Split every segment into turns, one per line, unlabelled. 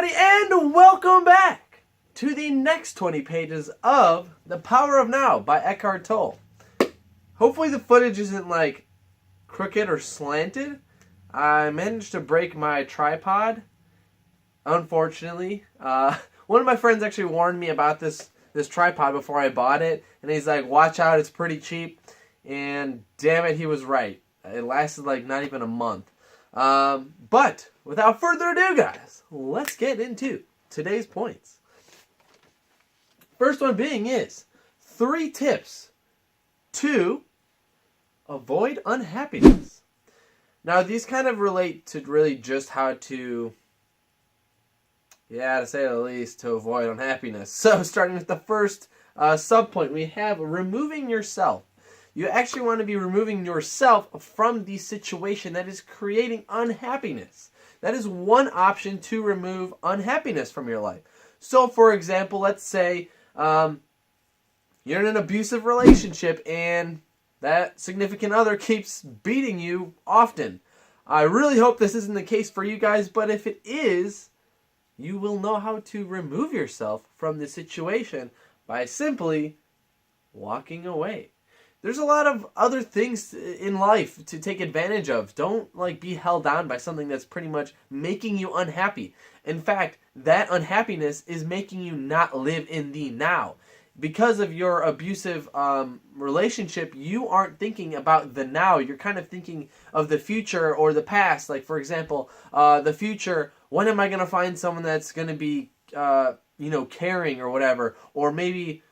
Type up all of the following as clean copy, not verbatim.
everybody, and welcome back to the next 20 pages of The Power of Now by Eckhart Tolle. Hopefully the footage isn't like crooked or slanted. I managed to break my tripod, unfortunately. One of my friends actually warned me about this tripod before I bought it, and he's like, watch out, it's pretty cheap. And damn it, he was right. It lasted like not even a month. But without further ado, guys, let's get into today's points. First one being is 3 tips to avoid unhappiness. Now, these kind of relate to really just how to, to say the least, to avoid unhappiness. So, starting with the first subpoint, we have removing yourself. You actually want to be removing yourself from the situation that is creating unhappiness. That is one option to remove unhappiness from your life. So, for example, let's say you're in an abusive relationship and that significant other keeps beating you often. I really hope this isn't the case for you guys, but if it is, you will know how to remove yourself from the situation by simply walking away. There's a lot of other things in life to take advantage of. Don't be held down by something that's pretty much making you unhappy. In fact, that unhappiness is making you not live in the now. Because of your abusive relationship, you aren't thinking about the now. You're kind of thinking of the future or the past. Like, for example, the future, when am I going to find someone that's going to be, caring or whatever? Or maybe,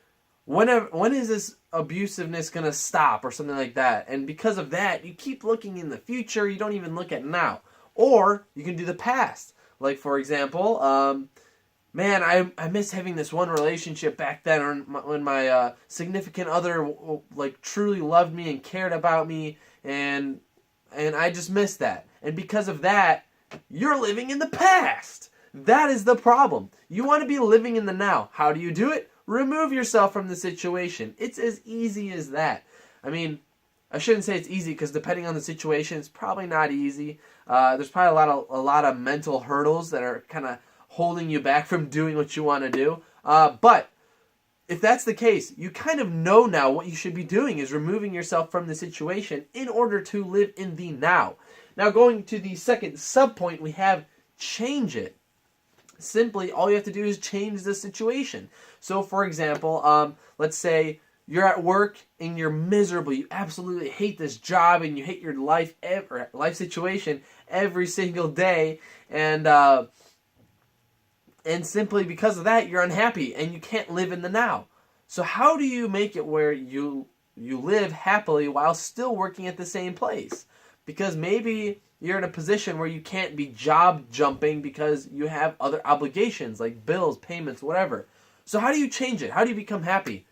when is this abusiveness going to stop or something like that? And because of that, you keep looking in the future. You don't even look at now. Or you can do the past. Like, for example, man, I miss having this one relationship back then when my significant other truly loved me and cared about me, and I just miss that. And because of that, you're living in the past. That is the problem. You want to be living in the now. How do you do it? Remove yourself from the situation. It's as easy as that. I mean, I shouldn't say it's easy because depending on the situation, it's probably not easy. There's probably a lot of mental hurdles that are kind of holding you back from doing what you want to do. But if that's the case, you kind of know now what you should be doing is removing yourself from the situation in order to live in the now. Now, going to the second subpoint, we have change it. Simply, all you have to do is change the situation. So, for example, let's say you're at work and you're miserable. You absolutely hate this job and you hate your life situation every single day, and simply because of that, you're unhappy and you can't live in the now. So, how do you make it where you live happily while still working at the same place? Because maybe you're in a position where you can't be job jumping because you have other obligations like bills, payments, whatever. So how do you change it? How do you become happy?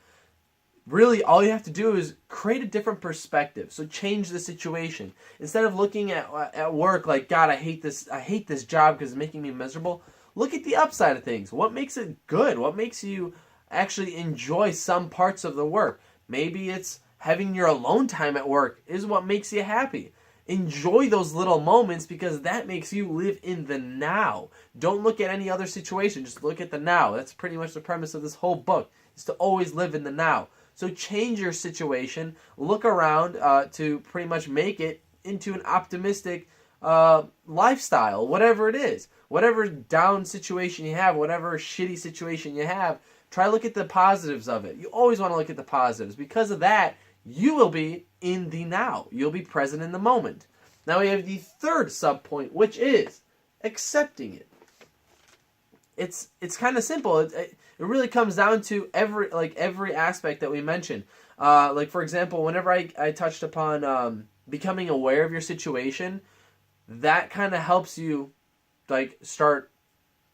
Really, all you have to do is create a different perspective. So change the situation. Instead of looking at work like, God, I hate this job because it's making me miserable. Look at the upside of things. What makes it good? What makes you actually enjoy some parts of the work? Maybe it's having your alone time at work is what makes you happy. Enjoy those little moments because that makes you live in the now. Don't look at any other situation. Just look at the now. That's pretty much the premise of this whole book, is to always live in the now. So change your situation. Look around to pretty much make it into an optimistic lifestyle, whatever it is. Whatever down situation you have, whatever shitty situation you have, try to look at the positives of it. You always want to look at the positives. Because of that, you will be in the now. You'll be present in the moment. Now we have the third subpoint, which is accepting it. It's kind of simple. It really comes down to every aspect that we mentioned. For example, whenever I touched upon becoming aware of your situation, that kind of helps you start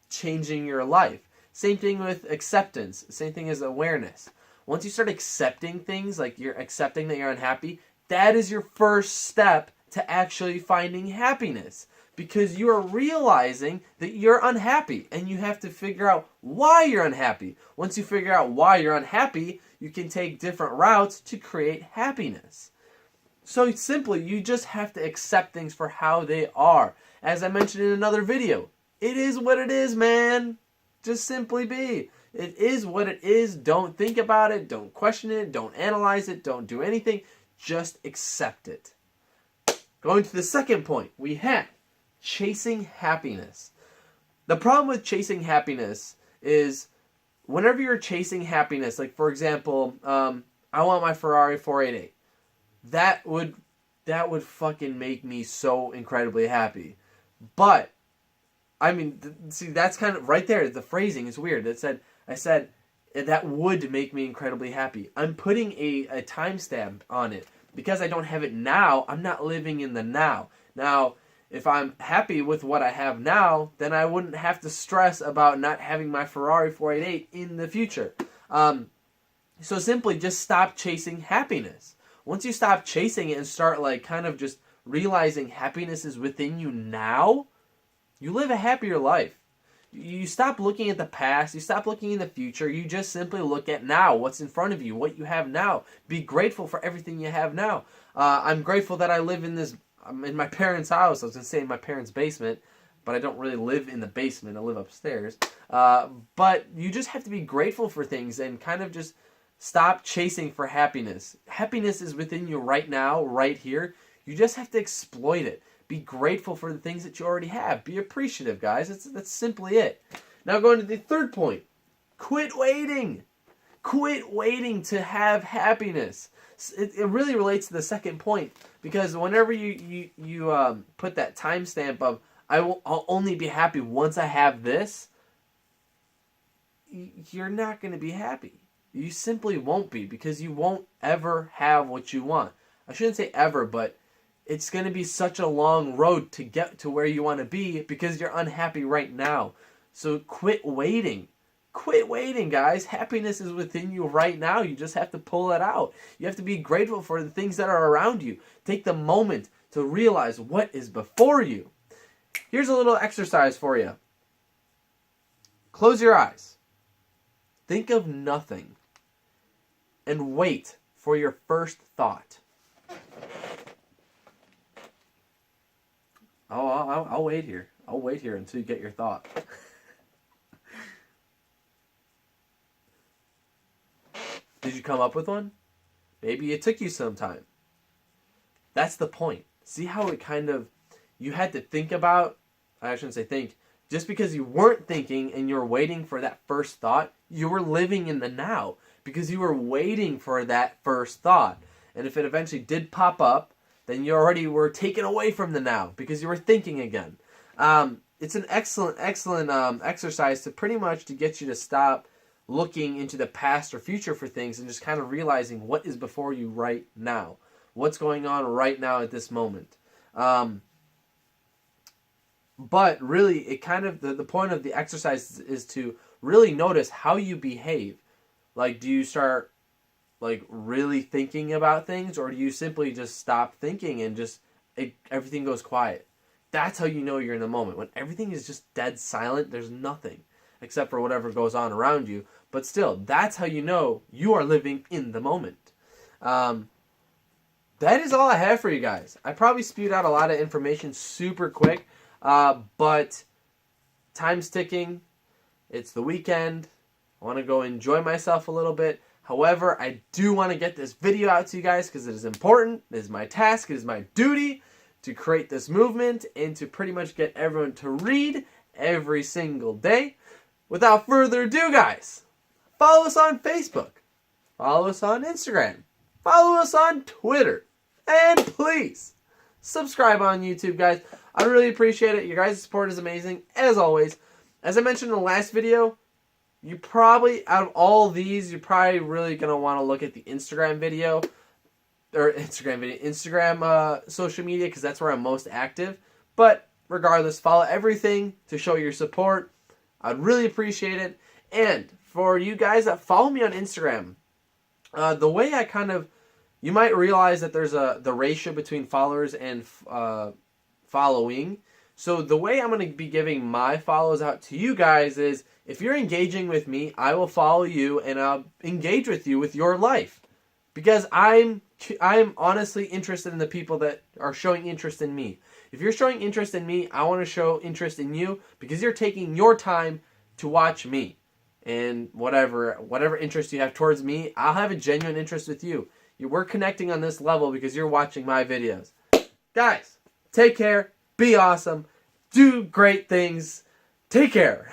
changing your life. Same thing with acceptance. Same thing as awareness. Once you start accepting things, like you're accepting that you're unhappy, that is your first step to actually finding happiness. Because you are realizing that you're unhappy and you have to figure out why you're unhappy. Once you figure out why you're unhappy, you can take different routes to create happiness. So simply, you just have to accept things for how they are. As I mentioned in another video, It is what it is, man. Just simply be. It is what it is. Don't think about it. Don't question it. Don't analyze it. Don't do anything. Just accept it. Going to the second point, we have chasing happiness. The problem with chasing happiness is whenever you're chasing happiness, like for example, I want my Ferrari 488. That would fucking make me so incredibly happy. But I mean, see, that's kind of right there. The phrasing is weird. I said that would make me incredibly happy. I'm putting a timestamp on it because I don't have it now. I'm not living in the now. Now, if I'm happy with what I have now, then I wouldn't have to stress about not having my Ferrari 488 in the future. So simply just stop chasing happiness. Once you stop chasing it and start like kind of just realizing happiness is within you now, you live a happier life. You stop looking at the past. You stop looking in the future. You just simply look at now, what's in front of you, what you have now. Be grateful for everything you have now. I'm grateful that I live I'm in my parents' house. I was going to say in my parents' basement, but I don't really live in the basement. I live upstairs. But you just have to be grateful for things and kind of just stop chasing for happiness. Happiness is within you right now, right here. You just have to exploit it. Be grateful for the things that you already have. Be appreciative, guys. That's simply it. Now going to the third point. Quit waiting. Quit waiting to have happiness. It really relates to the second point because whenever you put that timestamp of I'll only be happy once I have this, you're not going to be happy. You simply won't be because you won't ever have what you want. I shouldn't say ever, but it's going to be such a long road to get to where you want to be because you're unhappy right now. So quit waiting. Quit waiting, guys. Happiness is within you right now. You just have to pull it out. You have to be grateful for the things that are around you. Take the moment to realize what is before you. Here's a little exercise for you. Close your eyes. Think of nothing. And wait for your first thought. Oh, I'll wait here. I'll wait here until you get your thought. Did you come up with one? Maybe it took you some time. That's the point. See how it kind of, you had to think about, I shouldn't say think, just because you weren't thinking and you're waiting for that first thought, you were living in the now because you were waiting for that first thought. And if it eventually did pop up, then you already were taken away from the now because you were thinking again. It's an excellent exercise to pretty much to get you to stop looking into the past or future for things and just kind of realizing what is before you right now. What's going on right now at this moment. But really, it kind of, the point of the exercise is to really notice how you behave. Like, do you start like really thinking about things, or do you simply just stop thinking and just everything goes quiet? That's how you know you're in the moment. When everything is just dead silent, there's nothing except for whatever goes on around you. But still, that's how you know you are living in the moment. That is all I have for you guys. I probably spewed out a lot of information super quick, but time's ticking. It's the weekend. I want to go enjoy myself a little bit. However, I do want to get this video out to you guys because it is important. It is my task. It is my duty to create this movement and to pretty much get everyone to read every single day. Without further ado, guys, follow us on Facebook. Follow us on Instagram. Follow us on Twitter. And please, subscribe on YouTube, guys. I really appreciate it. Your guys' support is amazing, as always. As I mentioned in the last video, you probably, out of all these, you're probably really going to want to look at the Instagram video, or Instagram social media, because that's where I'm most active. But regardless, follow everything to show your support. I'd really appreciate it. And for you guys that follow me on Instagram, the way I kind of, you might realize that there's the ratio between followers and following. So the way I'm going to be giving my follows out to you guys is, if you're engaging with me, I will follow you and I'll engage with you with your life. Because I'm I'm honestly interested in the people that are showing interest in me. If you're showing interest in me, I want to show interest in you because you're taking your time to watch me. And whatever interest you have towards me, I'll have a genuine interest with you. We're connecting on this level because you're watching my videos. Guys, take care. Be awesome. Do great things. Take care.